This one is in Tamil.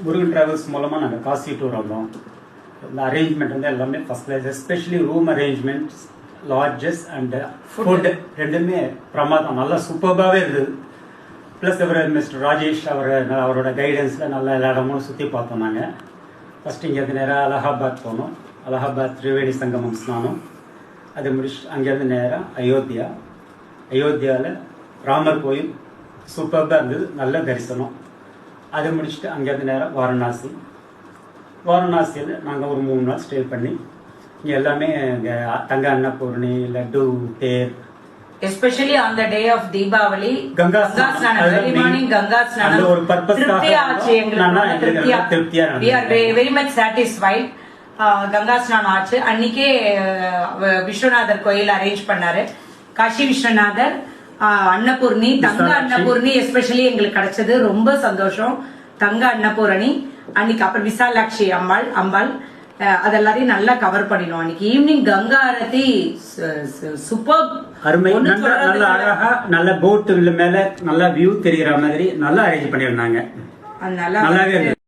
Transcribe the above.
முருகன் டிராவல்ஸ் மூலமாக நாங்கள் காசி டூர் வந்தோம். இந்த அரேஞ்ச்மெண்ட் வந்து எல்லாமே first class, especially room arrangements, lodges and food ரெண்டுமே பிரமாதம், நல்லா சூப்பர்பாகவே இருந்தது. ப்ளஸ் இவர் மிஸ்டர் ராஜேஷ் அவரோட கைடன்ஸில் நல்லா எல்லா இடமும் சுற்றி பார்த்தோம். நாங்கள் ஃபஸ்ட்டு இங்கேருந்து நேராக அலகாபாத் போனோம். அலகாபாத் திரிவேணி சங்கமம் ஸ்நானம், அது முடிச்சுட்டு அங்கேருந்து நேராக அயோத்தியாவில் ராமர் கோயில் சூப்பராக இருந்தது, நல்ல தரிசனம். அதை முடிச்சுட்டு அங்கேருந்து நேராக வாரணாசியில் நாங்கள் ஒரு 3 நாள் ஸ்டே பண்ணி இங்கே எல்லாமே இங்கே தங்க அன்னபூர்ணி, லட்டு, தேர், especially on the day of Deepavali, Ganga Snanam, early morning Ganga Snanam, ஒரு பர்பஸ்க்காக we are very much satisfied. Ganga Snanam ஆச்சு. அன்னைக்கே விஸ்வநாதர் கோயில் அரேஞ்ச் பண்ணாரு. காஷி விஸ்வநாதர், அன்னபூர்ணி, தங்க அன்னபூர்ணி எஸ்பெஷலி எங்களுக்கு கிடைச்சது, ரொம்ப சந்தோஷம். தங்க அன்னபூரணி அன்னைக்கு, அப்புறம் விசாலாட்சி அம்பாள் அதெல்லாரையும் நல்லா கவர் பண்ணினோம். அன்னைக்கு ஈவினிங் கங்கா ஆரத்தி சூப்பர் அருமை, நல்ல அழகா, நல்ல போட்டு மேல நல்ல வியூ தெரிகிற மாதிரி நல்லா அரேஞ்ச் பண்ணிருந்தாங்க. நல்லாவே